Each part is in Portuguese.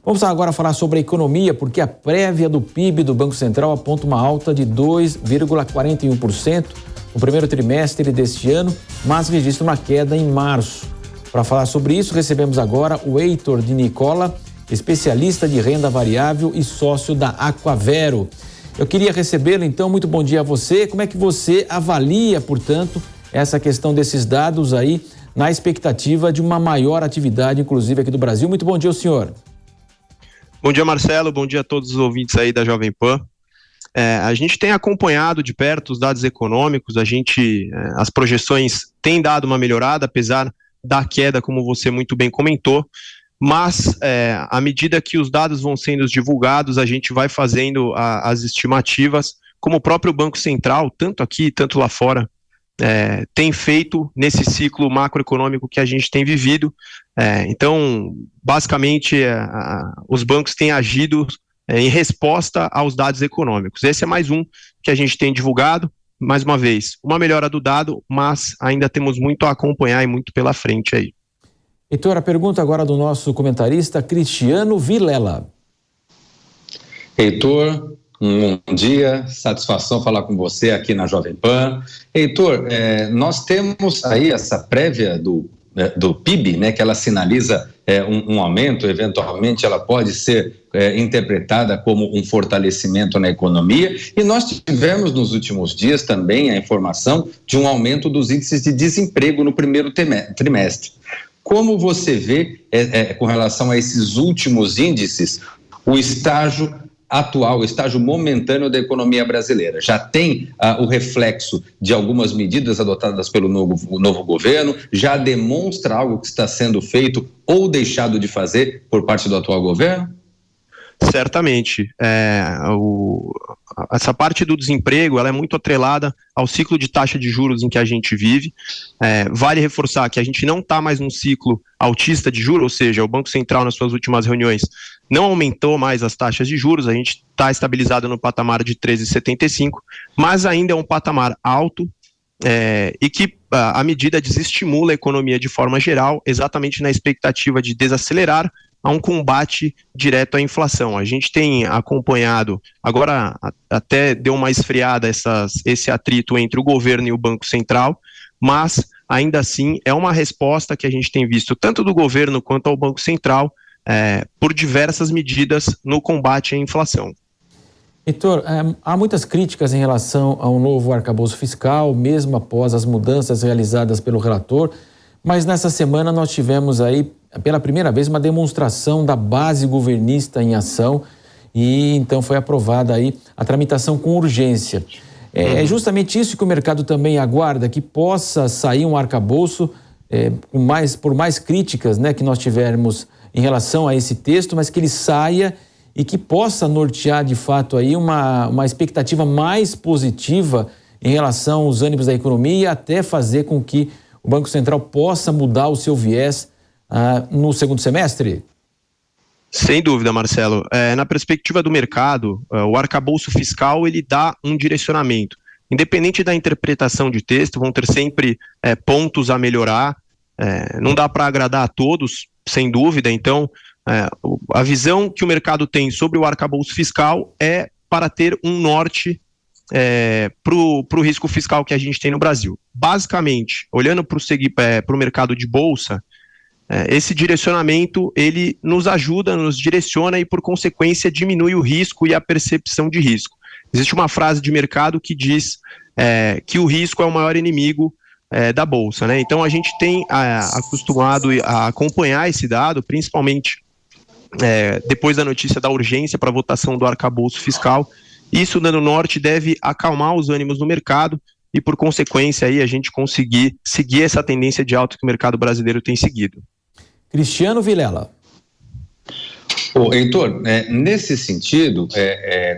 Vamos agora falar sobre a economia, porque a prévia do PIB do Banco Central aponta uma alta de 2,41% no primeiro trimestre deste ano, mas registra uma queda em março. Para falar sobre isso, recebemos agora o Heitor de Nicola, especialista de renda variável e sócio da Aquavero. Eu queria recebê-lo, então, muito bom dia a você. Como é que você avalia, portanto, essa questão desses dados aí, na expectativa de uma maior atividade, inclusive aqui do Brasil? Muito bom dia ao senhor. Bom dia, Marcelo. Bom dia a todos os ouvintes aí da Jovem Pan. A gente tem acompanhado de perto os dados econômicos, as projeções têm dado uma melhorada, apesar da queda, como você muito bem comentou, mas à medida que os dados vão sendo divulgados, a gente vai fazendo as estimativas, como o próprio Banco Central, tanto aqui, tanto lá fora, tem feito nesse ciclo macroeconômico que a gente tem vivido. Então, basicamente, os bancos têm agido em resposta aos dados econômicos. Esse é mais um que a gente tem divulgado. Mais uma vez, uma melhora do dado, mas ainda temos muito a acompanhar e muito pela frente aí. Heitor, a pergunta agora do nosso comentarista Cristiano Vilela. Heitor, um bom dia, satisfação falar com você aqui na Jovem Pan. Heitor, nós temos aí essa prévia do PIB, né, que ela sinaliza um aumento, eventualmente ela pode ser interpretada como um fortalecimento na economia, e nós tivemos nos últimos dias também a informação de um aumento dos índices de desemprego no primeiro trimestre. Como você vê, com relação a esses últimos índices, o estágio atual, o estágio momentâneo da economia brasileira? Já tem o reflexo de algumas medidas adotadas pelo novo governo? Já demonstra algo que está sendo feito ou deixado de fazer por parte do atual governo? Certamente. Essa parte do desemprego, ela é muito atrelada ao ciclo de taxa de juros em que a gente vive. Vale reforçar que a gente não está mais num ciclo altista de juros, ou seja, o Banco Central nas suas últimas reuniões não aumentou mais as taxas de juros, a gente está estabilizado no patamar de 13,75, mas ainda é um patamar alto e que a medida desestimula a economia de forma geral, exatamente na expectativa de desacelerar a um combate direto à inflação. A gente tem acompanhado, agora até deu uma esfriada esse atrito entre o governo e o Banco Central, mas ainda assim é uma resposta que a gente tem visto tanto do governo quanto ao Banco Central por diversas medidas no combate à inflação. Heitor, há muitas críticas em relação ao novo arcabouço fiscal, mesmo após as mudanças realizadas pelo relator, mas nessa semana nós tivemos aí, pela primeira vez, uma demonstração da base governista em ação e então foi aprovada aí a tramitação com urgência. É justamente isso que o mercado também aguarda, que possa sair um arcabouço por mais críticas, né, que nós tivermos em relação a esse texto, mas que ele saia e que possa nortear de fato aí uma expectativa mais positiva em relação aos ânimos da economia e até fazer com que o Banco Central possa mudar o seu viés no segundo semestre? Sem dúvida, Marcelo. Na perspectiva do mercado, o arcabouço fiscal ele dá um direcionamento. Independente da interpretação de texto, vão ter sempre pontos a melhorar. Não dá para agradar a todos, sem dúvida. Então, a visão que o mercado tem sobre o arcabouço fiscal é para ter um norte para o risco fiscal que a gente tem no Brasil. Basicamente, olhando para o mercado de bolsa, esse direcionamento ele nos ajuda, nos direciona e, por consequência, diminui o risco e a percepção de risco. Existe uma frase de mercado que diz que o risco é o maior inimigo da bolsa, né? Então a gente tem acostumado a acompanhar esse dado, principalmente depois da notícia da urgência para a votação do arcabouço fiscal. Isso, dando norte, deve acalmar os ânimos no mercado e, por consequência, aí, a gente conseguir seguir essa tendência de alta que o mercado brasileiro tem seguido. Cristiano Vilela. Heitor, nesse sentido,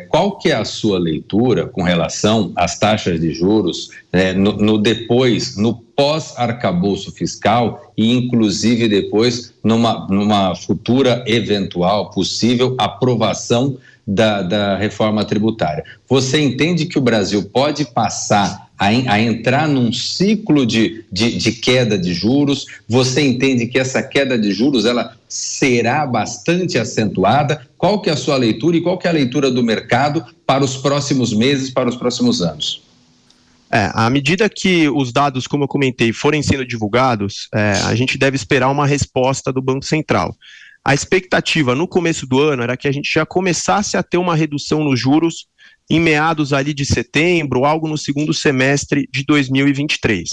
qual que é a sua leitura com relação às taxas de juros no pós-arcabouço fiscal e, inclusive, depois numa futura eventual, possível aprovação da reforma tributária? Você entende que o Brasil pode passar a entrar num ciclo de queda de juros? Você entende que essa queda de juros ela será bastante acentuada? Qual que é a sua leitura e qual que é a leitura do mercado para os próximos meses, para os próximos anos? À medida que os dados, como eu comentei, forem sendo divulgados, a gente deve esperar uma resposta do Banco Central. A expectativa no começo do ano era que a gente já começasse a ter uma redução nos juros em meados ali de setembro, algo no segundo semestre de 2023.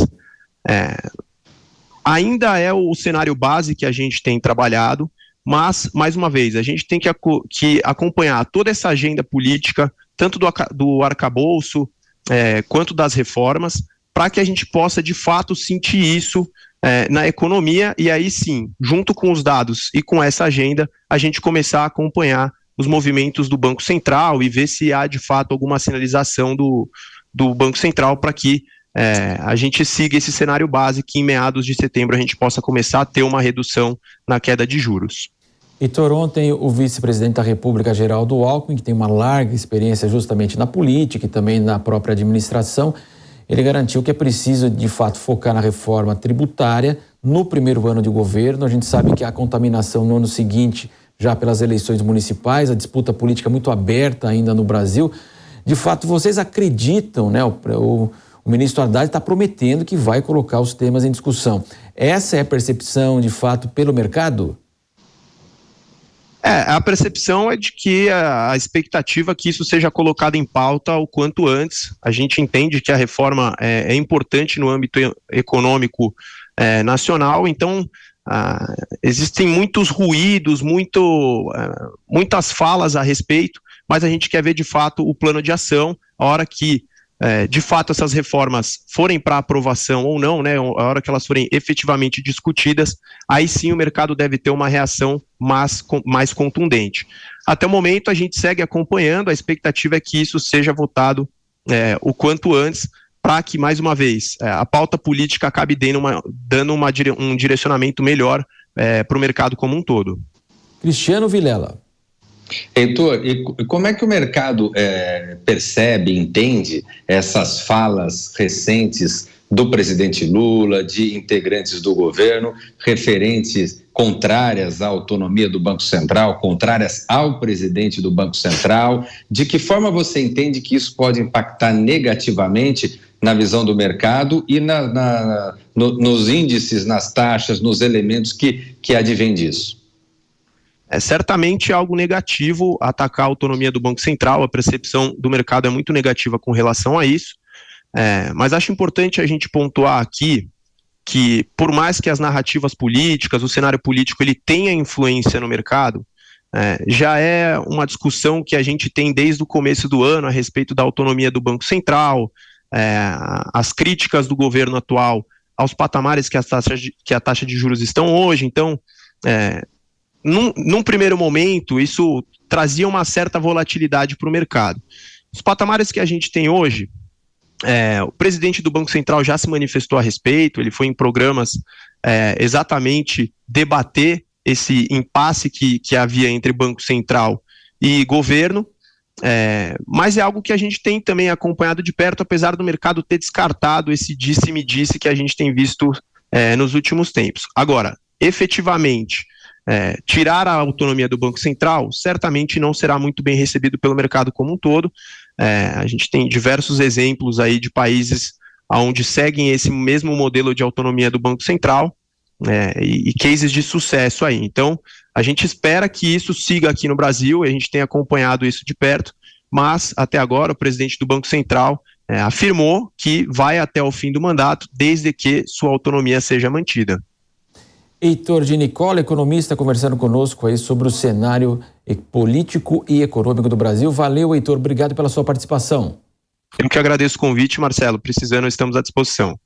Ainda é o cenário base que a gente tem trabalhado, mas, mais uma vez, a gente tem que acompanhar toda essa agenda política, tanto do arcabouço, quanto das reformas, para que a gente possa, de fato, sentir isso na economia e aí sim, junto com os dados e com essa agenda, a gente começar a acompanhar os movimentos do Banco Central e ver se há, de fato, alguma sinalização do Banco Central para que a gente siga esse cenário base que em meados de setembro a gente possa começar a ter uma redução na queda de juros. Heitor, ontem o vice-presidente da República, Geraldo Alckmin, que tem uma larga experiência justamente na política e também na própria administração, ele garantiu que é preciso, de fato, focar na reforma tributária no primeiro ano de governo. A gente sabe que há contaminação no ano seguinte, já pelas eleições municipais, a disputa política muito aberta ainda no Brasil. De fato, vocês acreditam, né? O ministro Haddad está prometendo que vai colocar os temas em discussão. Essa é a percepção, de fato, pelo mercado? A percepção é de que a expectativa é que isso seja colocado em pauta o quanto antes. A gente entende que a reforma é importante no âmbito econômico nacional, então existem muitos ruídos, muitas falas a respeito, mas a gente quer ver de fato o plano de ação, a hora que de fato essas reformas forem para aprovação ou não, né, a hora que elas forem efetivamente discutidas, aí sim o mercado deve ter uma reação mais contundente. Até o momento a gente segue acompanhando, a expectativa é que isso seja votado o quanto antes, para que, mais uma vez, a pauta política acabe dando um direcionamento melhor para o mercado como um todo. Cristiano Vilela. Heitor, e como é que o mercado percebe, entende essas falas recentes do presidente Lula, de integrantes do governo, referentes contrárias à autonomia do Banco Central, contrárias ao presidente do Banco Central? De que forma você entende que isso pode impactar negativamente na visão do mercado e nos índices, nas taxas, nos elementos que advêm disso? É certamente algo negativo atacar a autonomia do Banco Central, a percepção do mercado é muito negativa com relação a isso, mas acho importante a gente pontuar aqui que, por mais que as narrativas políticas, o cenário político, ele tenha influência no mercado, já é uma discussão que a gente tem desde o começo do ano a respeito da autonomia do Banco Central, as críticas do governo atual aos patamares que a taxa de juros estão hoje. Então, num primeiro momento, isso trazia uma certa volatilidade para o mercado. Os patamares que a gente tem hoje, o presidente do Banco Central já se manifestou a respeito, ele foi em programas exatamente debater esse impasse que havia entre Banco Central e governo, mas é algo que a gente tem também acompanhado de perto, apesar do mercado ter descartado esse disse-me-disse que a gente tem visto nos últimos tempos. Agora, efetivamente, tirar a autonomia do Banco Central certamente não será muito bem recebido pelo mercado como um todo. A gente tem diversos exemplos aí de países onde seguem esse mesmo modelo de autonomia do Banco Central e cases de sucesso aí. Então, a gente espera que isso siga aqui no Brasil, a gente tem acompanhado isso de perto, mas até agora o presidente do Banco Central afirmou que vai até o fim do mandato, desde que sua autonomia seja mantida. Heitor de Nicola, economista, conversando conosco aí sobre o cenário político e econômico do Brasil. Valeu, Heitor, obrigado pela sua participação. Eu que agradeço o convite, Marcelo. Precisando, estamos à disposição.